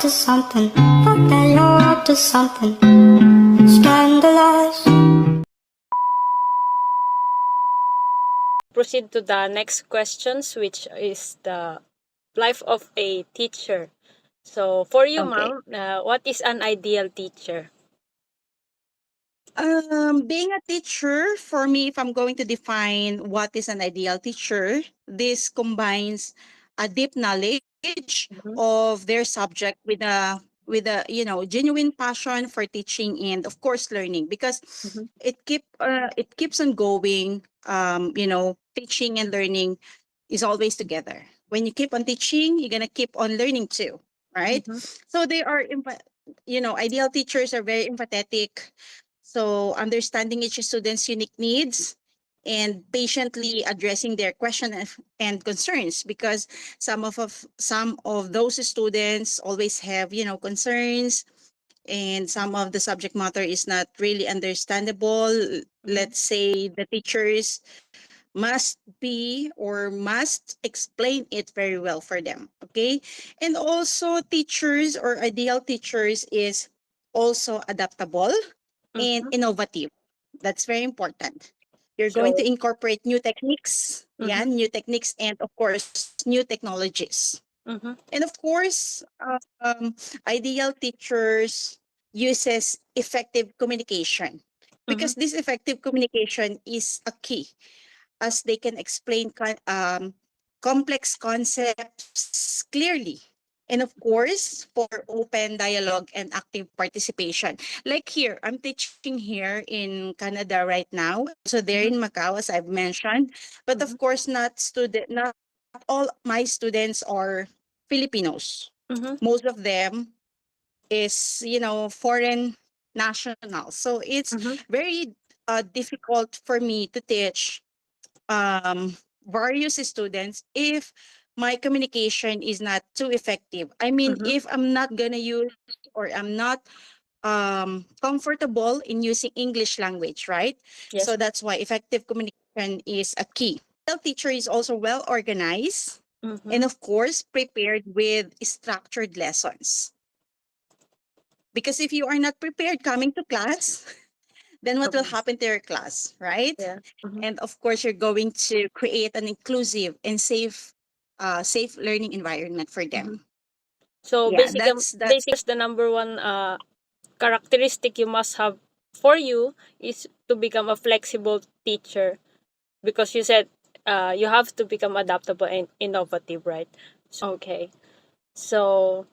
to something. But that you're up to something scandalous. Proceed to the next questions, which is the life of a teacher. So, for you, Okay. ma'am, what is an ideal teacher? Being a teacher, for me, if I'm going to define what is an ideal teacher, this combines a deep knowledge Mhm. of their subject with a genuine passion for teaching and of course learning, because Mhm. it keeps on going. Teaching and learning is always together. When you keep on teaching, you're gonna keep on learning too, right? Mhm. So they are ideal teachers are very empathetic, so understanding each student's unique needs and patiently addressing their questions and concerns, because some of those students always have concerns, and some of the subject matter is not really understandable. Let's say the teachers must be or must explain it very well for them. Okay. And also teachers or ideal teachers is also adaptable and Mhm. innovative. That's very important. You're going to So, incorporate new techniques, yeah, mhm. new techniques, and of course, new technologies. Mhm. And of course, ideal teachers uses effective communication, Mhm. because this effective communication is a key, as they can explain complex concepts clearly. And of course, for open dialogue and active participation. Like here, I'm teaching here in Canada right now. So there Mhm. in Macau, as I've mentioned. But Mhm. of course, not all my students are Filipinos. Mhm. Most of them is, foreign nationals. So it's Mhm. very difficult for me to teach various students if my communication is not too effective. I mean, Mhm. if I'm not gonna use or I'm not comfortable in using English language, right? Yes. So that's why effective communication is a key. The teacher is also well organized and Mhm. of course prepared with structured lessons. Because if you are not prepared coming to class, then what will Mhm. happen to your class, right? Yeah. Mhm. And of course, you're going to create an inclusive and safe learning environment for Mhm. them. So, Yeah, basically, the number one characteristic you must have for you is to become a flexible teacher, because you said you have to become adaptable and innovative, right? Okay. So,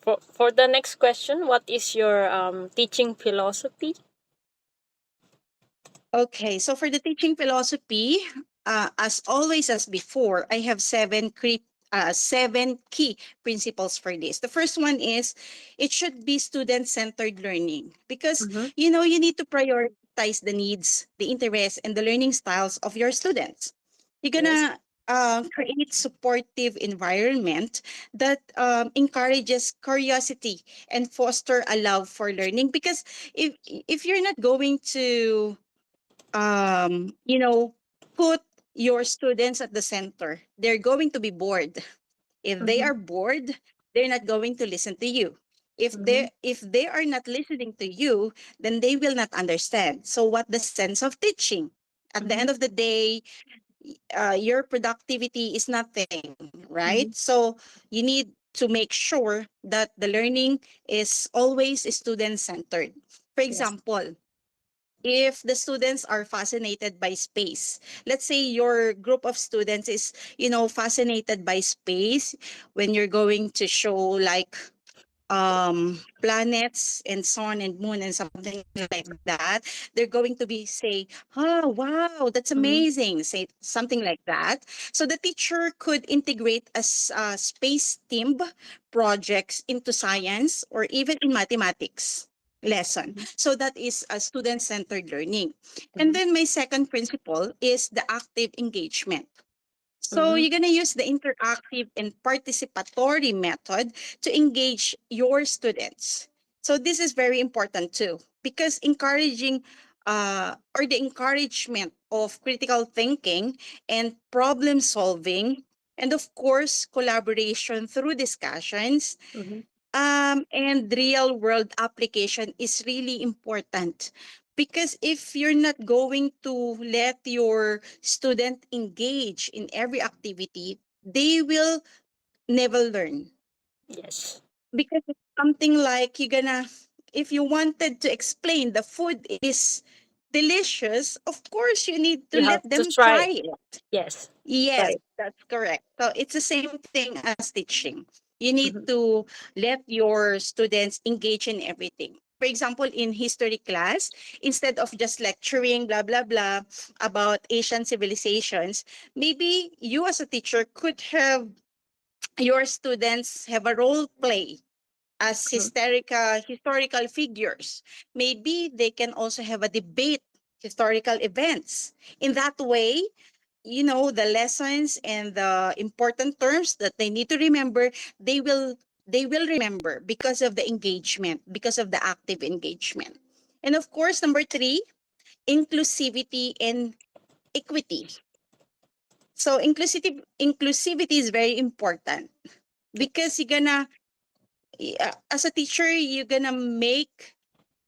for the next question, what is your teaching philosophy? okay. So for the teaching philosophy, as always, as before, I have seven key principles for this. The first one is it should be student-centered learning, because Mm-hmm. you need to prioritize the needs, the interests, and the learning styles of your students. You're Yes. gonna create supportive environment that encourages curiosity and foster a love for learning, because if you're not going to um, you know, put your students at the center, they're going to be bored. If they Mm-hmm. are bored, they're not going to listen to you. If Mm-hmm. they are not listening to you, then they will not understand. So what the sense of teaching? At the Mm-hmm. end of the day, your productivity is nothing, right? Mm-hmm. So you need to make sure that the learning is always student centered. For Yes. example, if the students are fascinated by space, let's say your group of students is fascinated by space, when you're going to show like planets and sun and moon and something like that, they're going to be say, oh wow, that's Mm-hmm. amazing, say something like that. So the teacher could integrate space themed projects into science or even in mathematics lesson, so that is a student centered learning. And Mm-hmm. then my second principle is the active engagement. So Mm-hmm. you're going to use the interactive and participatory method to engage your students. So this is very important too, because encouraging or the encouragement of critical thinking and problem solving, and of course collaboration through discussions, Mm-hmm. And real world application is really important, because if you're not going to let your student engage in every activity, they will never learn. Yes. Because it's something like you're gonna, if you wanted to explain the food is delicious, of course you need to You have let to them try. try it. Yes. Yes, Right. that's correct. So it's the same thing as teaching. You need Mhm. to let your students engage in everything. For example, in history class, instead of just lecturing, blah, blah, blah, about Asian civilizations, maybe you as a teacher could have your students have a role play as Mhm. historical figures. Maybe they can also have a debate historical events. In that way, the lessons and the important terms that they need to remember, they will remember because of the engagement, because of the active engagement. And of course, number 3, inclusivity and equity. So inclusivity is very important, because Yes. as a teacher, you're gonna make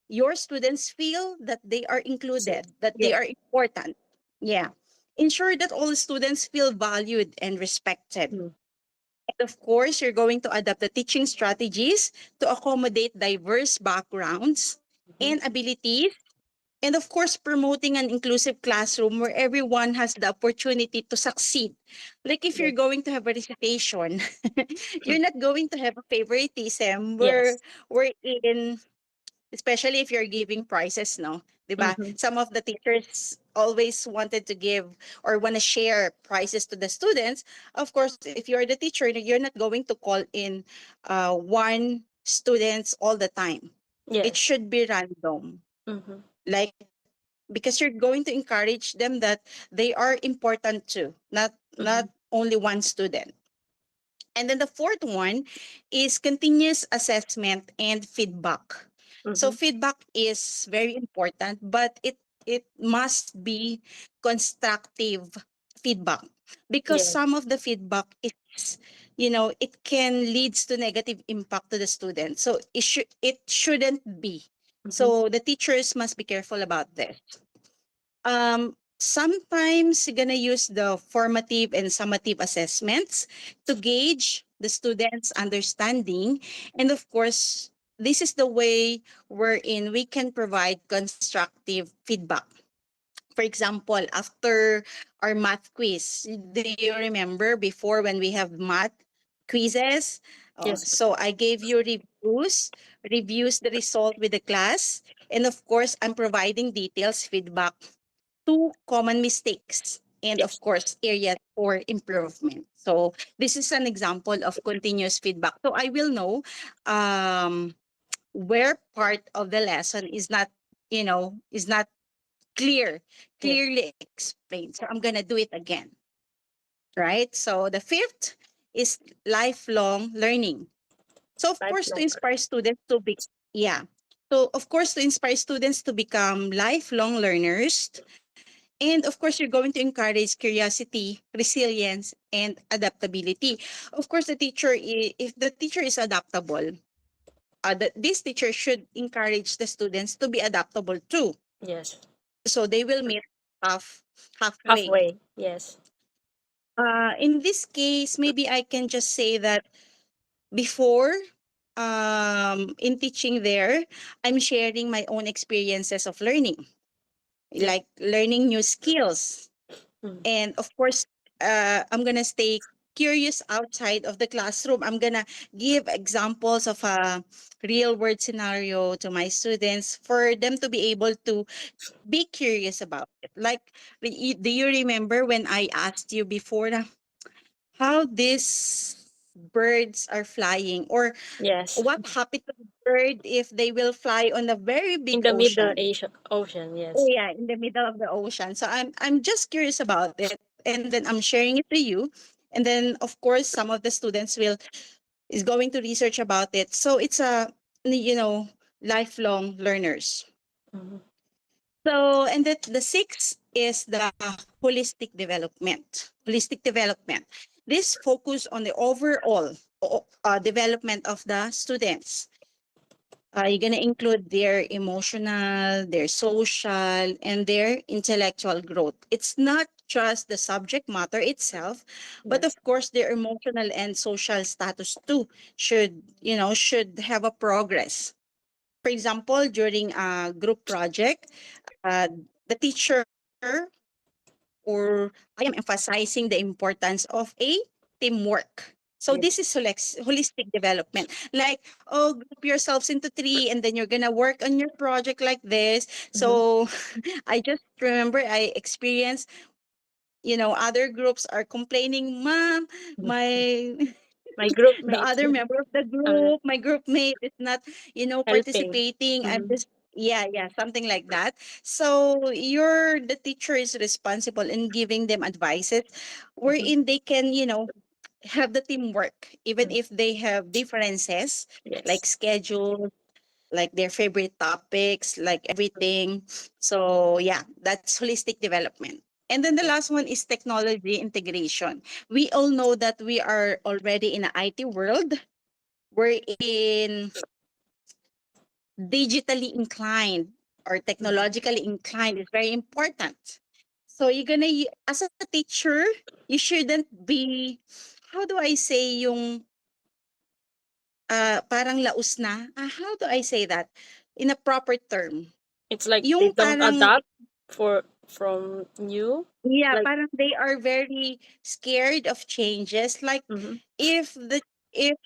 your students feel that they are So, included, that they yes. are important. Yeah. Ensure that all students feel valued and respected. Mm. And of course, you're going to adapt the teaching strategies to accommodate diverse backgrounds Mhm. and abilities. And of course, promoting an inclusive classroom where everyone has the opportunity to succeed. Like if you're Yes. going to have a recitation, you're not going to have a favoritism Yes. where we're in, especially if you're giving prizes, no? 'Di ba? Mm-hmm. Some of the teachers always wanted to give or want to share prizes to the students. Of course, if you're the teacher, you're not going to call in one students all the time. It Yes. should be random. Mm-hmm. Like, because you're going to encourage them that they are important too, not Mm-hmm. only one student. And then the fourth one is continuous assessment and feedback. So Mm-hmm. feedback is very important, but it must be constructive feedback, because Yes. some of the feedback is, it can leads to negative impact to the student. So it shouldn't be. Mm-hmm. So the teachers must be careful about this. Sometimes you're gonna use the formative and summative assessments to gauge the students' understanding, and of course, this is the way wherein we can provide constructive feedback. For example, after our math quiz, do you remember before when we have math quizzes? Yes. So I gave you reviews the result with the class, and of course, I'm providing details feedback to common mistakes, and of Yes. course areas for improvement. So this is an example of continuous feedback. So I will know um, where part of the lesson is not clear, Yes. clearly explained. So I'm gonna do it again, right? So the fifth is lifelong learning. So of course to Lifelong inspire students to be yeah. So of course to inspire students to become lifelong learners. And of course, you're going to encourage curiosity, resilience, and adaptability. Of course, if the teacher is adaptable, this teacher should encourage the students to be adaptable too. Yes. So they will meet halfway. Halfway. Yes. In this case, maybe I can just say that before, in teaching there, I'm sharing my own experiences of learning, Yes. like learning new skills. Mm. And of course, I'm gonna stay curious outside of the classroom. I'm gonna give examples of a real world scenario to my students for them to be able to be curious about it. Like, do you remember when I asked you before na, how these birds are flying, or Yes. what happened to the bird if they will fly on a very In big the Middle ocean? Asia Ocean. Oh Yes. yeah, in the middle of the ocean. So I'm just curious about it, and then I'm sharing it to you, and then of course some of the students will is going to research about it. So it's a lifelong learners. Mm-hmm. So and that the sixth is the holistic development. Holistic development. This focus on the overall. development of the students. You're going to include their emotional, their social, and their intellectual growth. It's not just the subject matter itself, but Yes. of course their emotional and social status too should have a progress. For example, during a group project, uh, the teacher, or I am emphasizing the importance of a teamwork. So Yes. this is holistic development. Like, oh, group yourselves into three, and then you're gonna work on your project like this. Mhm. So I just remember I experienced, other groups are complaining, Mom, my My group the mate other member of the uh, group, my group mate is not, helping. participating. I'm Mhm. just, yeah, yeah, something like that. So the teacher is responsible in giving them advices Mhm. wherein they can, have the teamwork, even Mhm. if they have differences Yes. like schedule, like their favorite topics, like everything. So yeah, that's holistic development. And then the last one is technology integration. We all know that we are already in an IT world. We're in digitally inclined or Mhm. technologically inclined is very important. So as a teacher, you shouldn't be, how do I say yung parang laos na? How do I say that in a proper term? It's like they Yung don't parang, adapt from you. yeah, Like, parang they are very scared of changes. Like mhm. if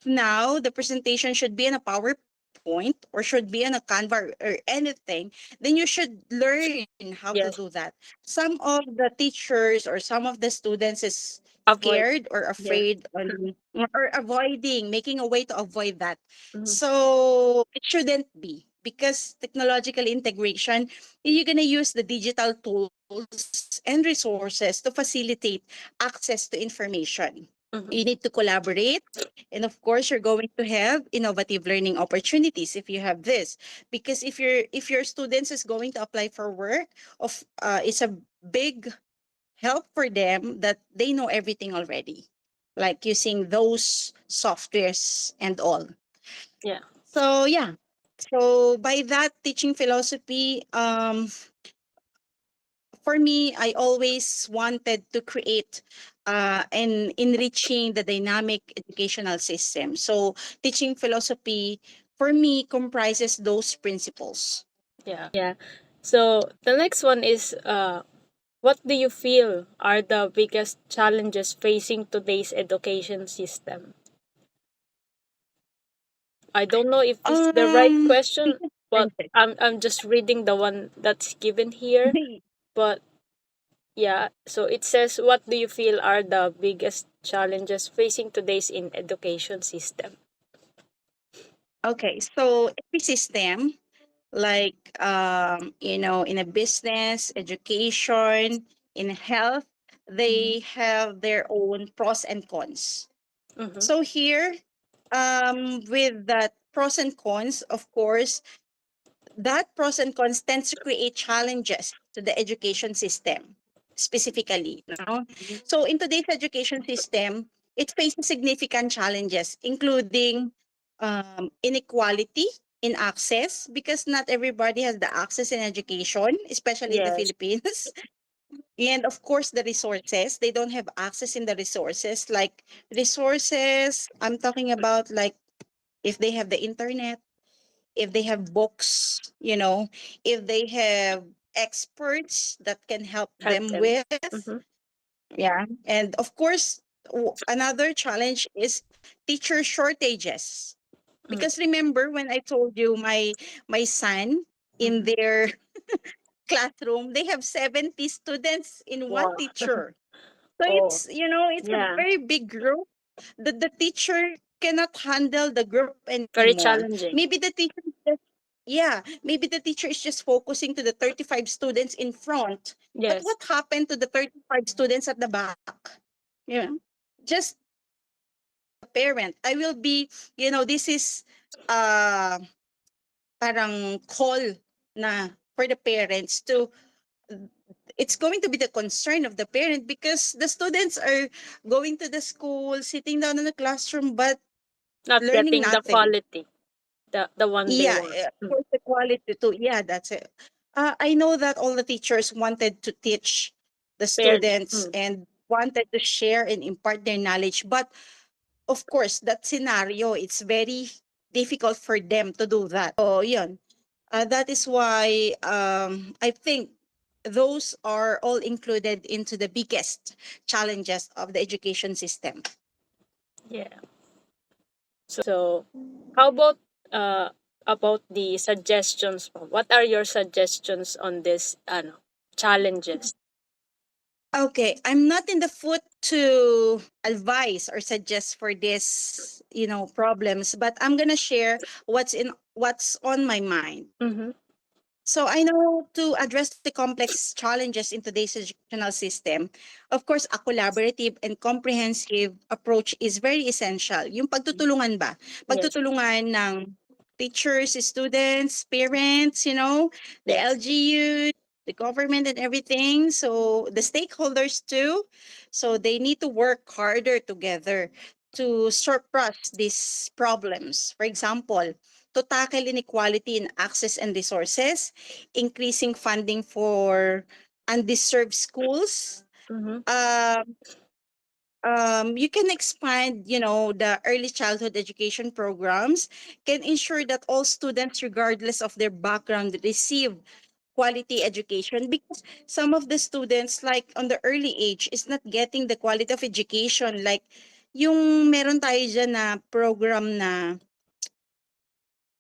now the presentation should be in a PowerPoint or should be in a Canva or anything, then you should learn how to Yes, do that. Some of the teachers or some of the students is avoid. scared or Yes. afraid or avoiding, making a way to avoid that. Mhm. So it shouldn't be, because technological integration, you're gonna use the digital tools and resources to facilitate access to information. Mhm. You need to collaborate, and of course you're going to have innovative learning opportunities if you have this, because if your students is going to apply for work, it's a big help for them that they know everything already, like using those softwares and all. Yeah. So yeah, so by that teaching philosophy, for me, I always wanted to create and enriching the dynamic educational system. So teaching philosophy for me comprises those principles. Yeah. Yeah. So the next one is what do you feel are the biggest challenges facing today's education system? I don't know if this is the right question, Biggest but differences. I'm just reading the one that's given here. But yeah, so it says, what do you feel are the biggest challenges facing today's in education system? Okay, so every system, like in a business, education, in health, Mm-hmm. they have their own pros and cons. Mm-hmm. So here, with that pros and cons, of course, that pros and cons tends to create challenges to the education system specifically. No? So in today's education system, it faces significant challenges, including inequality in access, because not everybody has the access in education, especially in the Yes. Philippines. And of course, the resources, they don't have access in the resources. Like resources, I'm talking about, like if they have the internet, if they have books, if they have experts that can help Help them them. with. Mm-hmm. Yeah. And of course, another challenge is teacher shortages. Because remember when I told you my son in Mm-hmm. their classroom, they have 70 students in one Wow. teacher. So Oh, it's a yeah. very big group. The teacher cannot handle the group Very anymore. challenging. Maybe the teacher is just focusing to the 35 students in front. But Yes. what happened to the 35 students at the back? Yeah. Just a parent. I will be, this is uh parang call na for the parents to, it's going to be the concern of the parent, because the students are going to the school, sitting down in the classroom, but Not learning getting the nothing. quality, the one they Yeah, want. of course the quality too. Yeah, that's it. I know that all the teachers wanted to teach the Fairly. students and wanted to share and impart their knowledge, but of course that scenario, it's very difficult for them to do that. So yun, that is why I think those are all included into the biggest challenges of the education system. Yeah. So, how about the suggestions po? What are your suggestions on this challenges? Okay, I'm not in the foot to advise or suggest for this, problems, but I'm gonna share what's on my mind. Mm-hmm. So I know to address the complex challenges in today's educational system, of course, a collaborative and comprehensive approach is very essential. Yung pagtutulungan ba? Yes. Pagtutulungan ng teachers, students, parents, the Yes. LGU, the government and everything. So the stakeholders too. So they need to work harder together to surpass these problems. For example, to tackle inequality in access and resources, increasing funding for undeserved schools. Mm-hmm. Um, you can expand, the early childhood education programs can ensure that all students, regardless of their background, receive quality education because some of the students, like on the early age, is not getting the quality of education. Like, yung meron tayo dyan na program na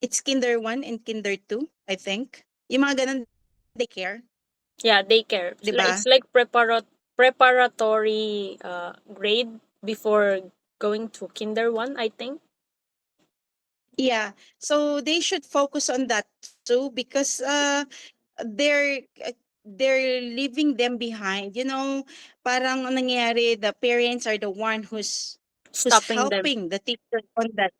it's Kinder 1 and Kinder 2, I think. Yung mga ganun, daycare, Yeah, daycare. di ba? It's like preparatory grade before going to kinder one, I think. Yeah. So they should focus on that too because they're uh, they're leaving them behind. Parang ang nangyayari, the parents are the one who's Stopping them. helping the teacher on that.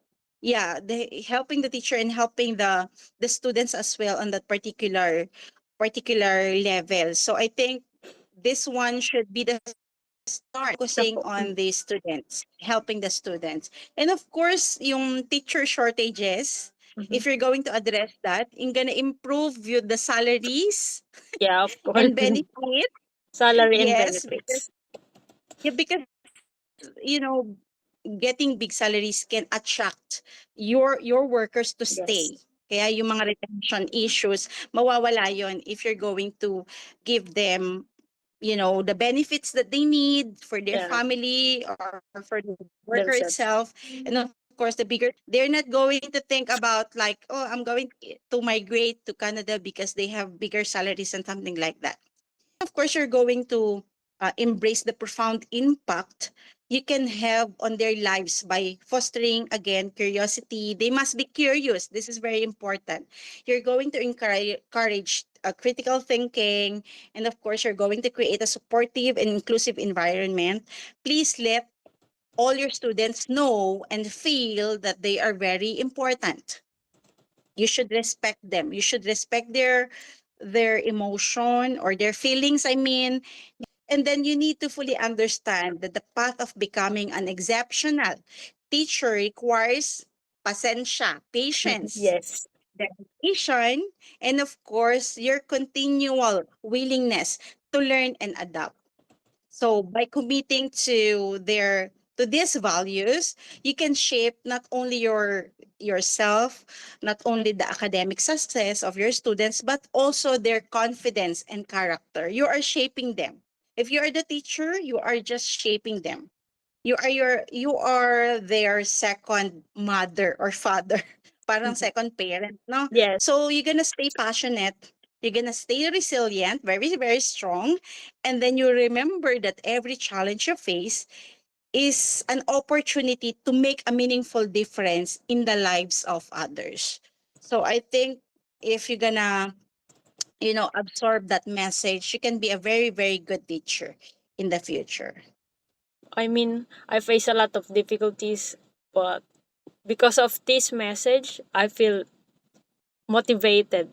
Yeah, they helping the teacher and helping the students as well on that particular level. So I think this one should be the start focusing on the students, helping the students. And of course, yung teacher shortages, Mhm. if you're going to address that, you're gonna improve the salaries Yeah, of course. and benefits. Salary and Yes, because benefits. yeah, because you know, getting big salaries can attract your workers to Yes. stay. Kaya yung mga retention issues, mawawala yon if you're going to give them the benefits that they need for their Yeah, family or for the worker themselves. itself. And of course, the bigger, they're not going to think about like, oh, I'm going to migrate to Canada because they have bigger salaries and something like that. Of course, you're going to embrace the profound impact you can have on their lives by fostering, again, curiosity. They must be curious. This is very important. You're going to encourage critical thinking. And of course, you're going to create a supportive and inclusive environment. Please let all your students know and feel that they are very important. You should respect them. You should respect their emotion or their feelings, I mean. And then you need to fully understand that the path of becoming an exceptional teacher requires pasensya, patience, Yes. dedication, and of course, your continual willingness to learn and adapt. So by committing to these values, you can shape not only yourself, not only the academic success of your students, but also their confidence and character. You are shaping them. If you are the teacher, you are just shaping them. You are their second mother or father, parang Mhm. second parent, no? Yes. So you're gonna stay passionate, you're gonna stay resilient, very, very strong, and then you remember that every challenge you face is an opportunity to make a meaningful difference in the lives of others. So I think if you're gonna, absorb that message, you can be a very, very good teacher in the future. I mean, I face a lot of difficulties, but because of this message, I feel motivated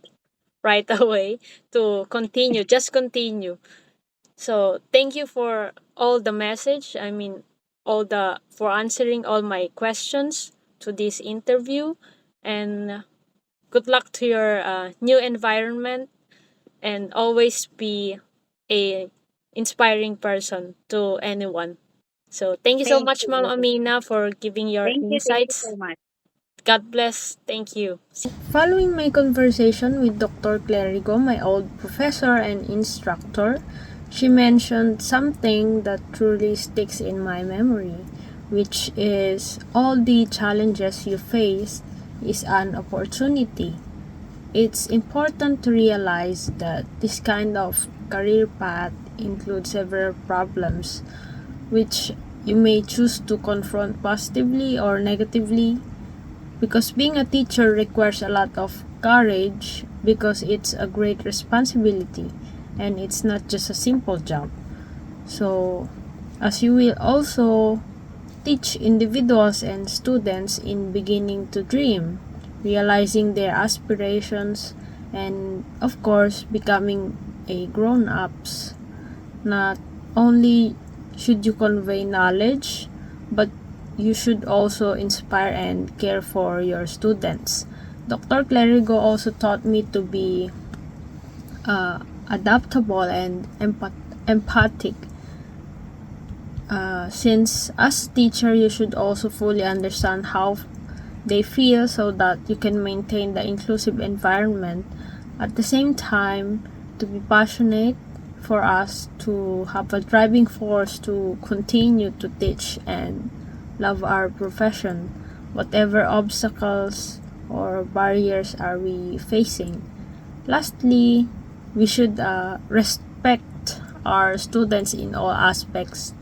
right away to continue, just continue. So, thank you for all the message. I mean, all the for answering all my questions. to this interview, and good luck to your new environment, and always be a inspiring person to anyone. So thank you so Thank much, you. Ma'am Amina, for giving your Thank you insights. so much. God bless. Thank you. Following my conversation with Dr. Clerigo, my old professor and instructor, she mentioned something that truly sticks in my memory, which is all the challenges you face is an opportunity. It's important to realize that this kind of career path includes several problems, which you may choose to confront positively or negatively, because being a teacher requires a lot of courage, because it's a great responsibility and it's not just a simple job. So, as you will also teach individuals and students in beginning to dream, realizing their aspirations, and of course becoming a grown-ups, not only should you convey knowledge, but you should also inspire and care for your students. Dr. Clerigo also taught me to be adaptable and empathic. Since as a teacher, you should also fully understand how they feel so that you can maintain the inclusive environment. At the same time, to be passionate for us to have a driving force to continue to teach and love our profession, whatever obstacles or barriers are we facing. Lastly, we should respect our students in all aspects,